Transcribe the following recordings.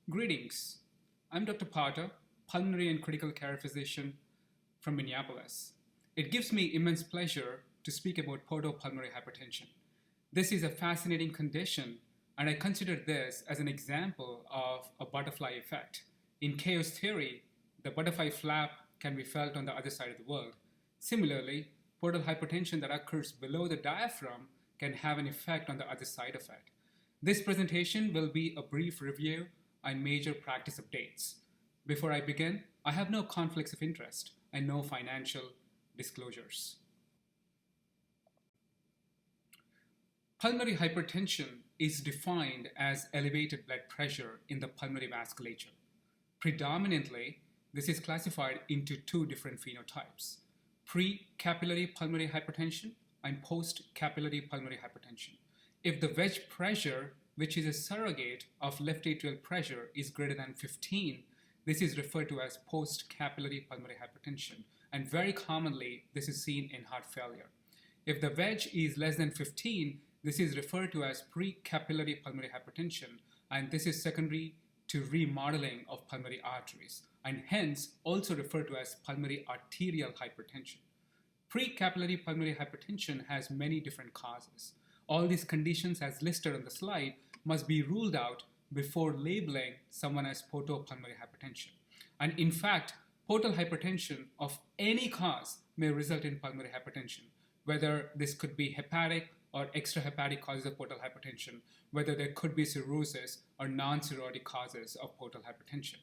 Greetings. I'm Dr. Potter, pulmonary and critical care physician from Minneapolis. It gives me immense pleasure to speak about portopulmonary hypertension. This is a fascinating condition, and I consider this as an example of a butterfly effect. In chaos theory, the butterfly flap can be felt on the other side of the world. Similarly, portal hypertension that occurs below the diaphragm can have an effect on the other side of it. This presentation will be a brief review and major practice updates. Before I begin, I have no conflicts of interest and no financial disclosures. Pulmonary hypertension is defined as elevated blood pressure in the pulmonary vasculature. Predominantly, this is classified into two different phenotypes: pre-capillary pulmonary hypertension and post-capillary pulmonary hypertension. If the wedge pressure, which is a surrogate of left atrial pressure, is greater than 15, this is referred to as post-capillary pulmonary hypertension, and very commonly this is seen in heart failure. If the wedge is less than 15, this is referred to as pre-capillary pulmonary hypertension, and this is secondary to remodeling of pulmonary arteries, and hence also referred to as pulmonary arterial hypertension. Pre-capillary pulmonary hypertension has many different causes. All these conditions, as listed on the slide, must be ruled out before labeling someone as portopulmonary hypertension. And in fact, portal hypertension of any cause may result in pulmonary hypertension, whether this could be hepatic or extrahepatic causes of portal hypertension, whether there could be cirrhosis or non-cirrhotic causes of portal hypertension.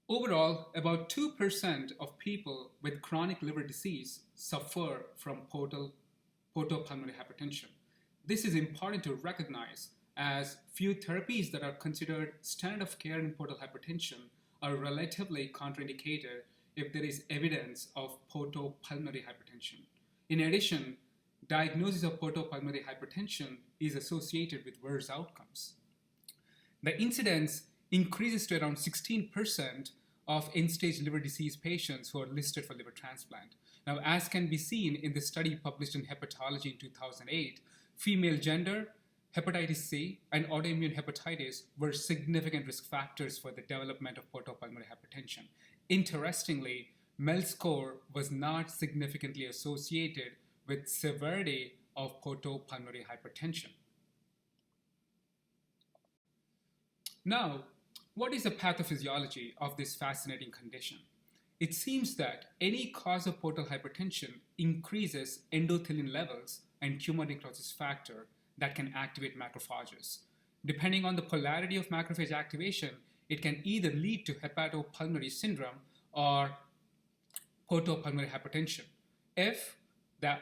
Overall, about 2% of people with chronic liver disease suffer from portopulmonary hypertension. This is important to recognize, as few therapies that are considered standard of care in portal hypertension are relatively contraindicated if there is evidence of portopulmonary hypertension. In addition, diagnosis of portopulmonary hypertension is associated with worse outcomes. The incidence increases to around 16% of end-stage liver disease patients who are listed for liver transplant. Now, as can be seen in the study published in Hepatology in 2008, female gender, hepatitis C, and autoimmune hepatitis were significant risk factors for the development of portopulmonary hypertension. Interestingly, MEL score was not significantly associated with severity of portopulmonary hypertension. Now, what is the pathophysiology of this fascinating condition? It seems that any cause of portal hypertension increases endothelin levels and tumor necrosis factor that can activate macrophages. Depending on the polarity of macrophage activation, it can either lead to hepatopulmonary syndrome or portopulmonary hypertension. If the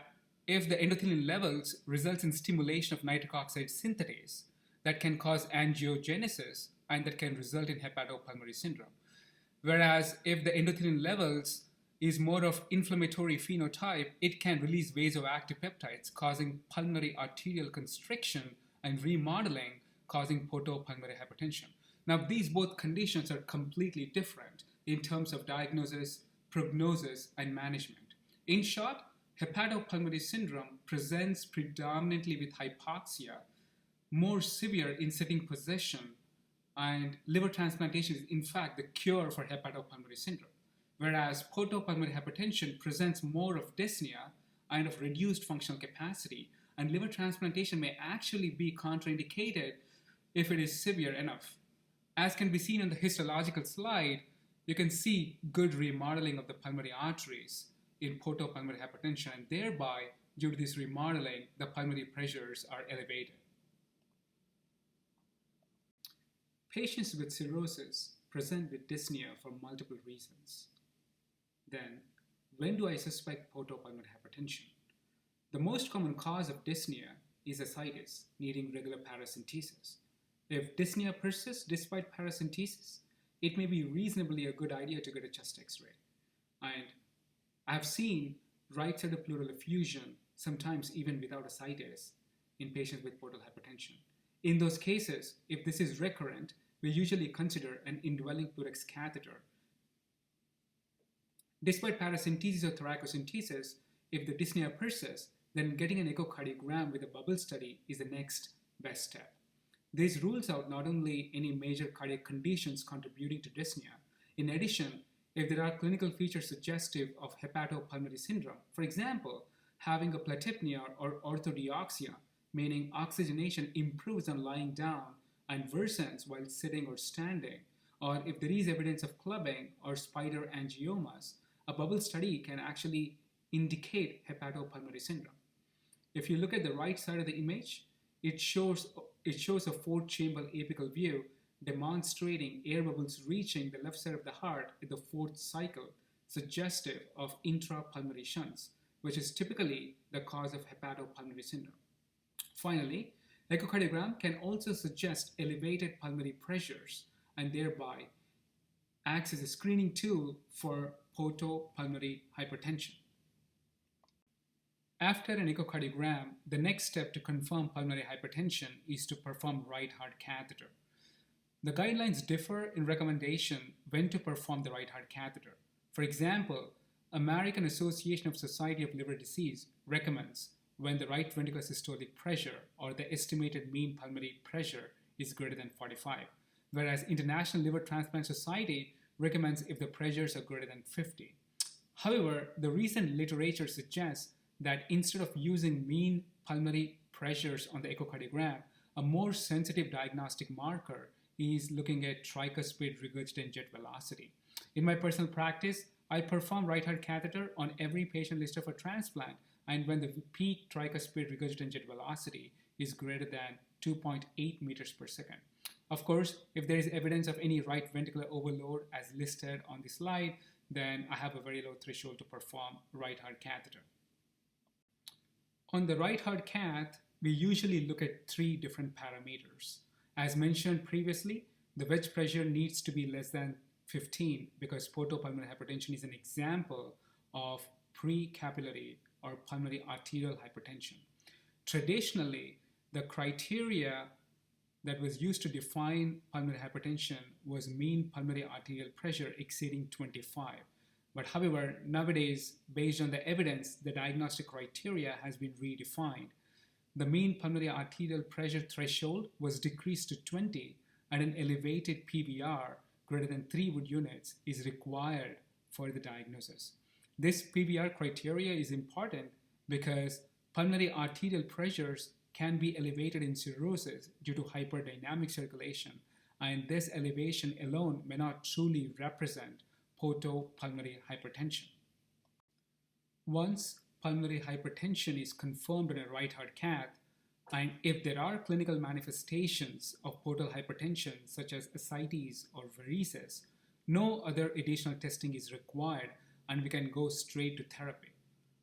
endothelin levels results in stimulation of nitric oxide synthetase, that can cause angiogenesis and that can result in hepatopulmonary syndrome. Whereas if the endothelin levels is more of inflammatory phenotype, it can release vasoactive peptides, causing pulmonary arterial constriction and remodeling, causing portopulmonary hypertension. Now, these both conditions are completely different in terms of diagnosis, prognosis, and management. In short, hepatopulmonary syndrome presents predominantly with hypoxia, more severe in sitting position, and liver transplantation is in fact the cure for hepatopulmonary syndrome. Whereas portopulmonary hypertension presents more of dyspnea and of reduced functional capacity, and liver transplantation may actually be contraindicated if it is severe enough. As can be seen on the histological slide, you can see good remodeling of the pulmonary arteries in portopulmonary hypertension, and thereby, due to this remodeling, the pulmonary pressures are elevated. Patients with cirrhosis present with dyspnea for multiple reasons. Then, when do I suspect portopulmonary hypertension? The most common cause of dyspnea is ascites, needing regular paracentesis. If dyspnea persists despite paracentesis, it may be reasonably a good idea to get a chest X-ray. And I've seen right-sided pleural effusion, sometimes even without ascites, in patients with portal hypertension. In those cases, if this is recurrent, we usually consider an indwelling pleuric catheter. Despite paracentesis or thoracocentesis, if the dyspnea persists, then getting an echocardiogram with a bubble study is the next best step. This rules out not only any major cardiac conditions contributing to dyspnea. In addition, if there are clinical features suggestive of hepatopulmonary syndrome, for example, having a platypnea or orthodeoxia, meaning oxygenation improves on lying down and worsens while sitting or standing, or if there is evidence of clubbing or spider angiomas, a bubble study can actually indicate hepatopulmonary syndrome. If you look at the right side of the image, it shows a four-chamber apical view demonstrating air bubbles reaching the left side of the heart at the fourth cycle, suggestive of intrapulmonary shunts, which is typically the cause of hepatopulmonary syndrome. Finally, echocardiogram can also suggest elevated pulmonary pressures and thereby acts as a screening tool for portopulmonary hypertension. After an echocardiogram, the next step to confirm pulmonary hypertension is to perform right heart catheter. The guidelines differ in recommendation when to perform the right heart catheter. For example, American Association of Society of Liver Disease recommends when the right ventricular systolic pressure or the estimated mean pulmonary pressure is greater than 45, whereas International Liver Transplant Society recommends if the pressures are greater than 50. However, the recent literature suggests that instead of using mean pulmonary pressures on the echocardiogram, a more sensitive diagnostic marker is looking at tricuspid regurgitant jet velocity. In my personal practice, I perform right heart catheter on every patient listed for transplant, and when the peak tricuspid regurgitant jet velocity is greater than 2.8 meters per second. Of course, if there is evidence of any right ventricular overload as listed on the slide, then I have a very low threshold to perform right heart catheter. On the right heart cath, we usually look at three different parameters. As mentioned previously, the wedge pressure needs to be less than 15 because portopulmonary hypertension is an example of pre-capillary or pulmonary arterial hypertension. Traditionally, the criteria that was used to define pulmonary hypertension was mean pulmonary arterial pressure exceeding 25. But however, nowadays, based on the evidence, the diagnostic criteria has been redefined. The mean pulmonary arterial pressure threshold was decreased to 20, and an elevated PVR greater than 3 Wood units is required for the diagnosis. This PVR criteria is important because pulmonary arterial pressures can be elevated in cirrhosis due to hyperdynamic circulation, and this elevation alone may not truly represent portopulmonary hypertension. Once pulmonary hypertension is confirmed in a right heart cath, and if there are clinical manifestations of portal hypertension such as ascites or varices, no other additional testing is required and we can go straight to therapy.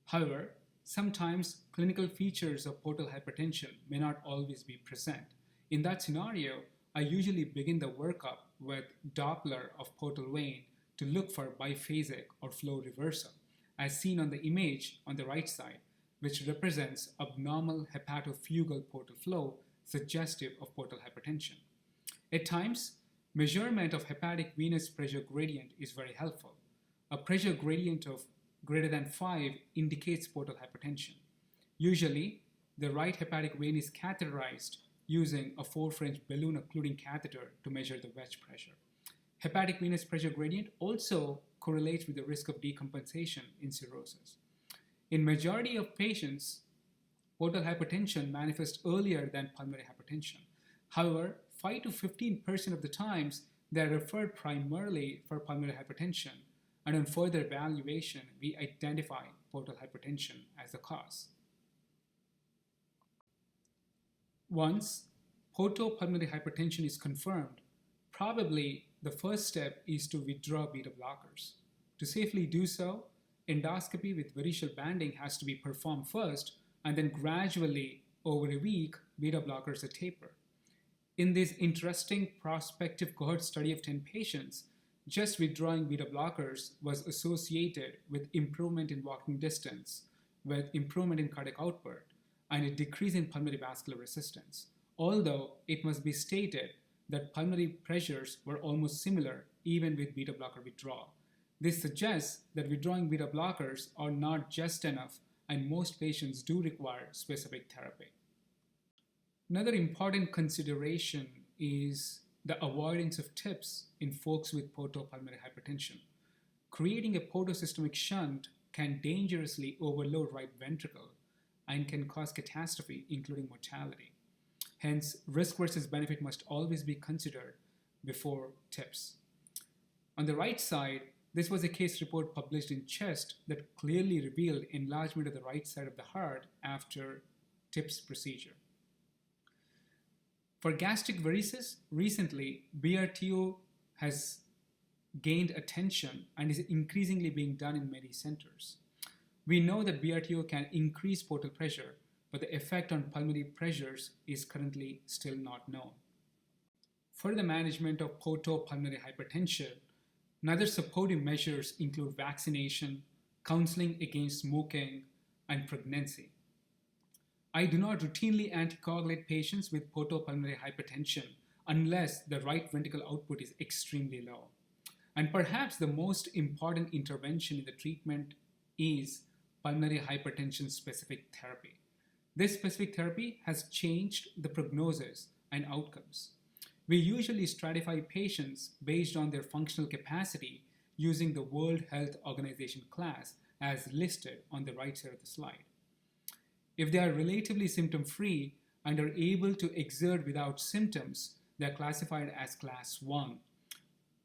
However, sometimes clinical features of portal hypertension may not always be present. In that scenario, I usually begin the workup with Doppler of portal vein to look for biphasic or flow reversal, as seen on the image on the right side, which represents abnormal hepatofugal portal flow suggestive of portal hypertension. At times, measurement of hepatic venous pressure gradient is very helpful. A pressure gradient of greater than 5 indicates portal hypertension. Usually, the right hepatic vein is catheterized using a 4 French balloon occluding catheter to measure the wedge pressure. Hepatic venous pressure gradient also correlates with the risk of decompensation in cirrhosis. In majority of patients, portal hypertension manifests earlier than pulmonary hypertension. However, 5 to 15% of the times, they are referred primarily for pulmonary hypertension, and on further evaluation, we identify portal hypertension as the cause. Once portopulmonary hypertension is confirmed, probably the first step is to withdraw beta blockers. To safely do so, endoscopy with variceal banding has to be performed first, and then gradually, over a week, beta blockers are tapered. In this interesting prospective cohort study of 10 patients, just withdrawing beta blockers was associated with improvement in walking distance, with improvement in cardiac output, and a decrease in pulmonary vascular resistance. Although it must be stated that pulmonary pressures were almost similar even with beta blocker withdrawal. This suggests that withdrawing beta blockers are not just enough, and most patients do require specific therapy. Another important consideration is the avoidance of TIPS in folks with portopulmonary hypertension. Creating a portosystemic shunt can dangerously overload right ventricle and can cause catastrophe, including mortality. Hence, risk versus benefit must always be considered before TIPS. On the right side, this was a case report published in Chest that clearly revealed enlargement of the right side of the heart after TIPS procedure. For gastric varices, recently, BRTO has gained attention and is increasingly being done in many centers. We know that BRTO can increase portal pressure, but the effect on pulmonary pressures is currently still not known. For the management of portopulmonary hypertension, another supportive measures include vaccination, counseling against smoking, and pregnancy. I do not routinely anticoagulate patients with portopulmonary hypertension unless the right ventricle output is extremely low. And perhaps the most important intervention in the treatment is pulmonary hypertension specific therapy. This specific therapy has changed the prognosis and outcomes. We usually stratify patients based on their functional capacity using the World Health Organization class as listed on the right side of the slide. If they are relatively symptom-free and are able to exert without symptoms, they are classified as class 1.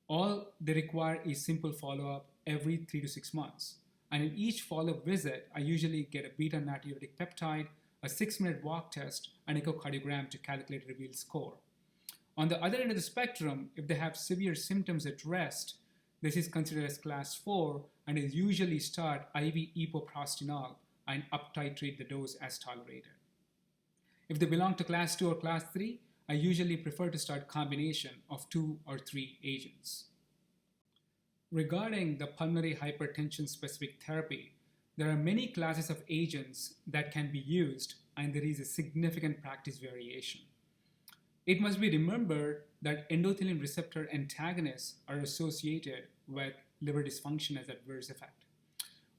All they require is simple follow-up every 3 to 6 months. And in each follow-up visit, I usually get a beta-natriuretic peptide, a 6-minute walk test, and echocardiogram to calculate revealed score. On the other end of the spectrum, if they have severe symptoms at rest, this is considered as class 4 and is usually start IV epoprostenol and up-titrate the dose as tolerated. If they belong to class 2 or class 3, I usually prefer to start combination of 2 or 3 agents. Regarding the pulmonary hypertension specific therapy, there are many classes of agents that can be used and there is a significant practice variation. It must be remembered that endothelin receptor antagonists are associated with liver dysfunction as adverse effect.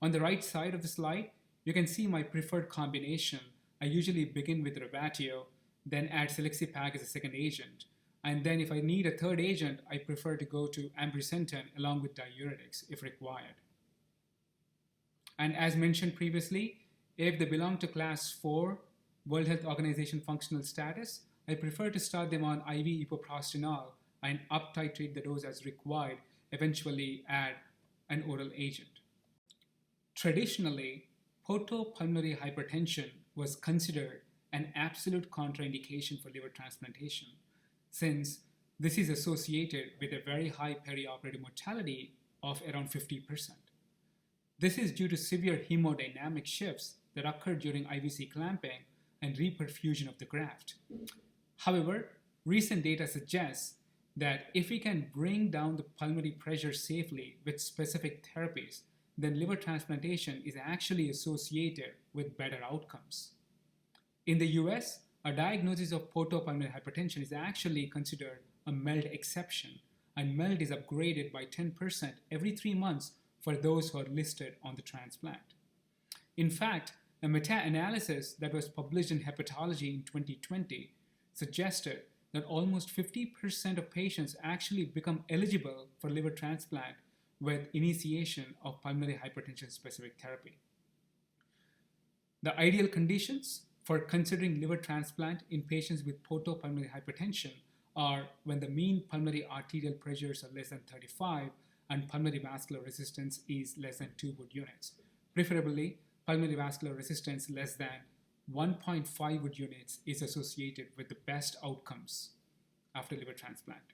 On the right side of the slide, you can see my preferred combination. I usually begin with Rebatio, then add Selexipag as a second agent. And then if I need a third agent, I prefer to go to ambrisentan along with diuretics if required. And as mentioned previously, if they belong to class 4, World Health Organization functional status, I prefer to start them on IV epoprostenol and up-titrate the dose as required, eventually add an oral agent. Traditionally, portopulmonary hypertension was considered an absolute contraindication for liver transplantation, since this is associated with a very high perioperative mortality of around 50%. This is due to severe hemodynamic shifts that occur during IVC clamping and reperfusion of the graft. However, recent data suggests that if we can bring down the pulmonary pressure safely with specific therapies, then liver transplantation is actually associated with better outcomes. In the US, a diagnosis of portopulmonary hypertension is actually considered a MELD exception, and MELD is upgraded by 10% every 3 months for those who are listed on the transplant. In fact, a meta-analysis that was published in Hepatology in 2020 suggested that almost 50% of patients actually become eligible for liver transplant with initiation of pulmonary hypertension specific therapy. The ideal conditions for considering liver transplant in patients with portopulmonary hypertension are when the mean pulmonary arterial pressures are less than 35 and pulmonary vascular resistance is less than 2 Wood units. Preferably, pulmonary vascular resistance less than 1.5 Wood units is associated with the best outcomes after liver transplant.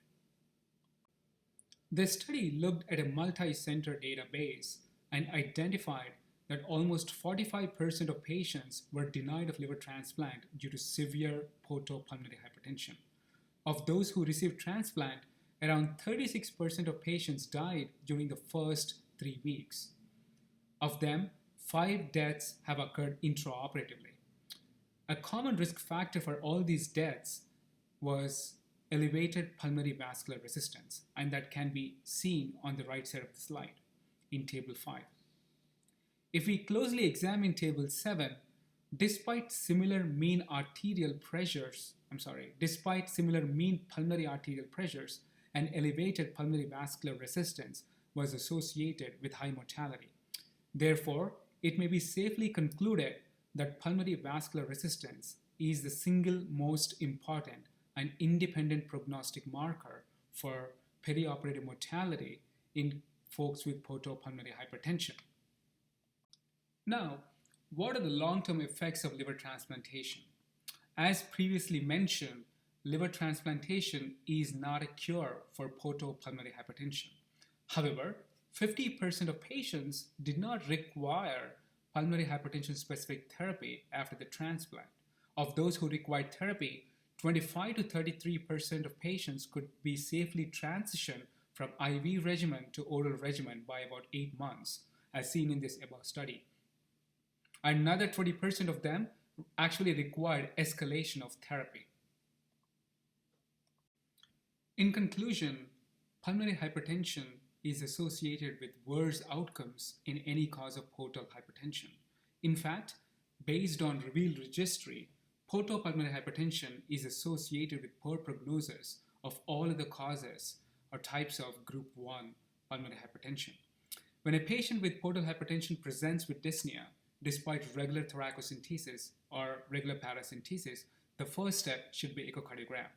The study looked at a multi-center database and identified that almost 45% of patients were denied of liver transplant due to severe portopulmonary hypertension. Of those who received transplant, around 36% of patients died during the first 3 weeks. Of them, 5 deaths have occurred intraoperatively. A common risk factor for all these deaths was elevated pulmonary vascular resistance, and that can be seen on the right side of the slide in Table 5. If we closely examine Table 7, despite similar mean arterial pressures, despite similar mean pulmonary arterial pressures, and elevated pulmonary vascular resistance was associated with high mortality. Therefore, it may be safely concluded that pulmonary vascular resistance is the single most important and independent prognostic marker for perioperative mortality in folks with portal pulmonary hypertension. Now, what are the long-term effects of liver transplantation? As previously mentioned, liver transplantation is not a cure for portal pulmonary hypertension. However, 50% of patients did not require pulmonary hypertension specific therapy after the transplant. Of those who required therapy, 25 to 33% of patients could be safely transitioned from IV regimen to oral regimen by about 8 months, as seen in this above study. Another 20% of them actually required escalation of therapy. In conclusion, pulmonary hypertension is associated with worse outcomes in any cause of portal hypertension. In fact, based on revealed registry, portal pulmonary hypertension is associated with poor prognosis of all other causes or types of group 1 pulmonary hypertension. When a patient with portal hypertension presents with dyspnea, despite regular thoracocentesis or regular paracentesis, the first step should be echocardiogram.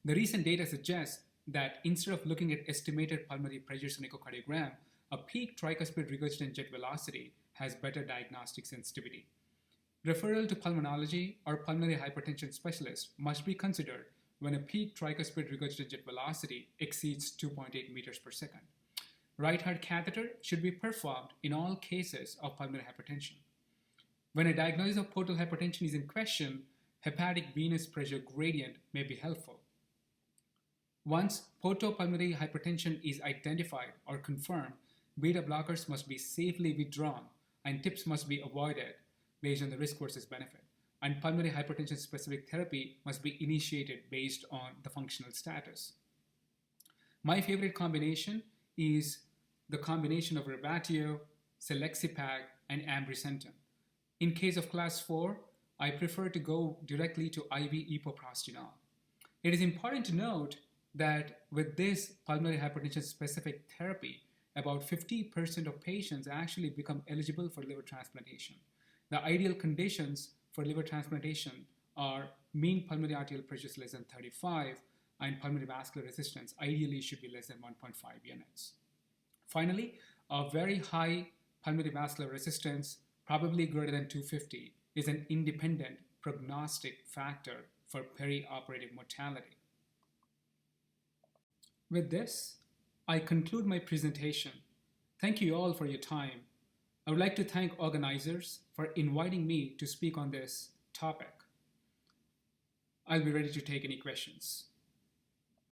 The recent data suggests that instead of looking at estimated pulmonary pressures on echocardiogram, a peak tricuspid regurgitant jet velocity has better diagnostic sensitivity. Referral to pulmonology or pulmonary hypertension specialist must be considered when a peak tricuspid regurgitant jet velocity exceeds 2.8 meters per second. Right heart catheter should be performed in all cases of pulmonary hypertension. When a diagnosis of portal hypertension is in question, hepatic venous pressure gradient may be helpful. Once portal pulmonary hypertension is identified or confirmed, beta blockers must be safely withdrawn and tips must be avoided based on the risk versus benefit. And pulmonary hypertension specific therapy must be initiated based on the functional status. My favorite combination is the combination of Rebatio, Selexipag, and Ambrisentan. In case of class 4, I prefer to go directly to IV epoprostenol. It is important to note that with this pulmonary hypertension specific therapy, about 50% of patients actually become eligible for liver transplantation. The ideal conditions for liver transplantation are mean pulmonary arterial pressures less than 35 and pulmonary vascular resistance ideally should be less than 1.5 units. Finally, a very high pulmonary vascular resistance, probably greater than 250, is an independent prognostic factor for perioperative mortality. With this, I conclude my presentation. Thank you all for your time. I would like to thank organizers for inviting me to speak on this topic. I'll be ready to take any questions.